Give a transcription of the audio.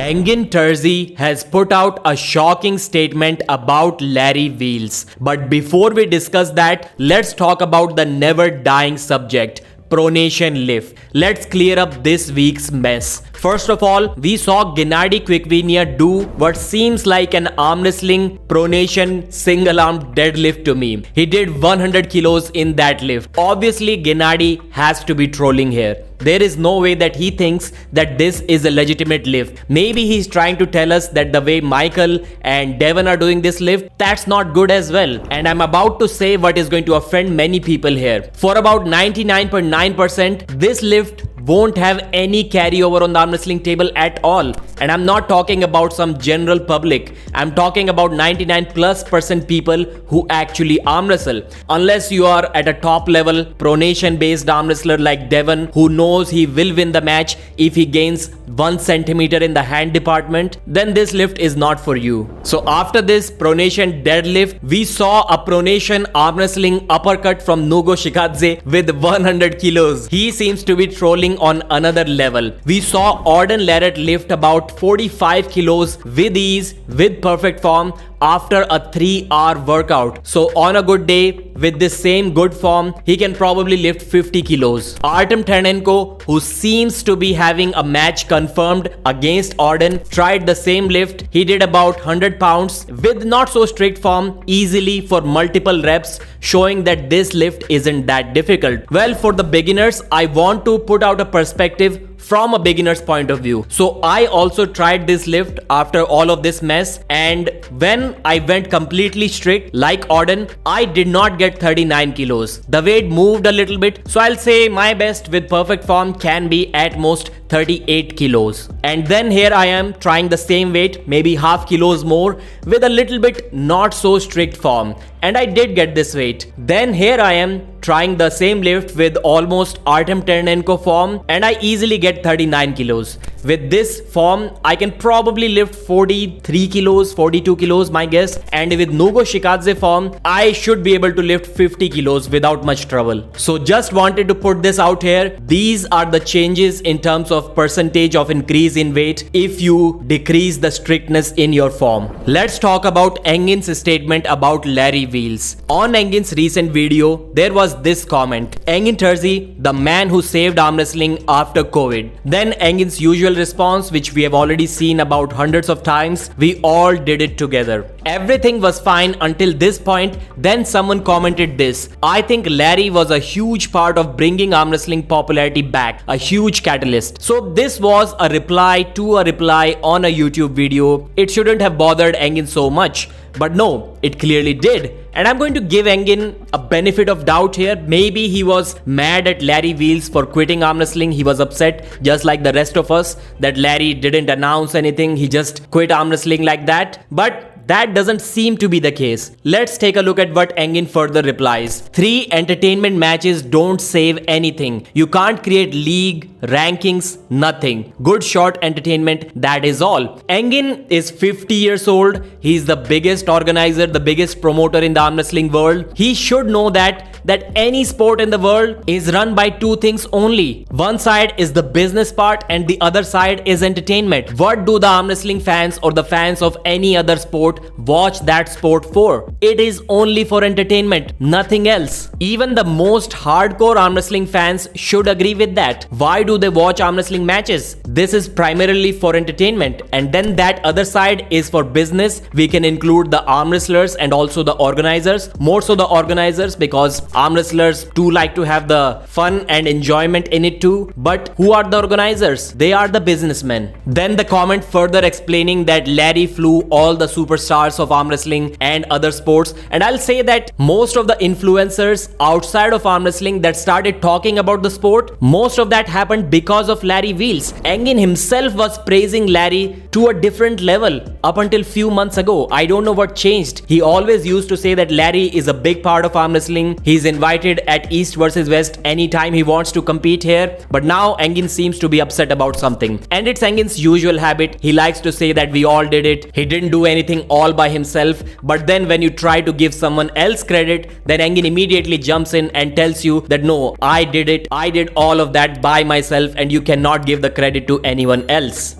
Engin Terzi has put out a shocking statement about Larry Wheels. But before we discuss that, let's talk about the never dying subject, pronation lift. Let's clear up this week's mess. First of all, we saw Gennady Quickvinia do what seems like an arm wrestling pronation single arm deadlift to me. He did 100 kilos in that lift. Obviously, Gennady has to be trolling here. There is no way that he thinks that this is a legitimate lift. Maybe he's trying to tell us that the way Michael and Devon are doing this lift, that's not good as well. And I'm about to say what is going to offend many people here. For about 99.9%, this lift won't have any carryover on the arm wrestling table at all. And I'm not talking about some general public. I'm talking about 99+% people who actually arm wrestle. Unless you are at a top level pronation based arm wrestler like Devon, who knows he will win the match if he gains 1 centimeter in the hand department, then this lift is not for you. So after this pronation deadlift, we saw a pronation arm wrestling uppercut from Nugo Shikadze with 100 kilos. He seems to be trolling on another level. We saw Auden Larrett lift about 45 kilos with ease, with perfect form after a 3-hour workout. So on a good day, with this same good form, he can probably lift 50 kilos. Artem Ternenko, who seems to be having a match confirmed against Auden, tried the same lift. He did about 100 pounds with not so strict form easily for multiple reps, showing that this lift isn't that difficult. Well, for the beginners, I want to put out a perspective from a beginner's point of view. So I also tried this lift after all of this mess, and when I went completely strict like Auden, I did not get 39 kilos. The weight moved a little bit, so I'll say my best with perfect form can be at most 38 kilos. And then here I am trying the same weight, maybe half kilos more, with a little bit not so strict form, and I did get this weight. Then here I am trying the same lift with almost Artem Ternenko form, and I easily get 39 kilos. With this form, I can probably lift 43 kilos, 42 kilos, my guess. And with Nugo Shikadze form, I should be able to lift 50 kilos without much trouble. So just wanted to put this out here. These are the changes in terms of percentage of increase in weight if you decrease the strictness in your form. Let's talk about Engin's statement about Larry Wheels. On Engin's recent video, there was this comment: Engin Terzi, the man who saved arm wrestling after COVID. Then Engin's usual response, which we have already seen about hundreds of times: we all did it together. Everything was fine until this point. Then someone commented this: I think Larry was a huge part of bringing arm wrestling popularity back, a huge catalyst. So this was a reply to a reply on a YouTube video. It shouldn't have bothered Engin so much, but no, it clearly did. And I'm going to give Engin a benefit of doubt here. Maybe he was mad at Larry Wheels for quitting arm wrestling. He was upset, just like the rest of us, that Larry didn't announce anything. He just quit arm wrestling like that. But that doesn't seem to be the case. Let's take a look at what Engin further replies. 3 entertainment matches don't save anything. You can't create league, rankings, nothing. Good short entertainment, that is all. Engin is 50 years old. He's the biggest organizer, the biggest promoter in the arm wrestling world. He should know that any sport in the world is run by 2 things only. One side is the business part and the other side is entertainment. What do the arm wrestling fans or the fans of any other sport watch that sport for? It is only for entertainment, nothing else. Even the most hardcore arm wrestling fans should agree with that. Why do they watch arm wrestling matches? This is primarily for entertainment, and then that other side is for business. We can include the arm wrestlers and also the organizers. More so the organizers, because arm wrestlers too like to have the fun and enjoyment in it too. But who are the organizers? They are the businessmen. Then the comment further explaining that Larry flew all the superstars of arm wrestling and other sports. And I'll say that most of the influencers outside of arm wrestling that started talking about the sport, most of that happened because of Larry Wheels. Engin himself was praising Larry to a different level up until few months ago. I don't know what changed. He always used to say that Larry is a big part of arm wrestling. He's invited at East versus West anytime he wants to compete here. But now Engin seems to be upset about something. And it's Engin's usual habit. He likes to say that we all did it. He didn't do anything all by himself. But then when you try to give someone else credit, then Engin immediately jumps in and tells you that no, I did it. I did all of that by myself and you cannot give the credit to anyone else.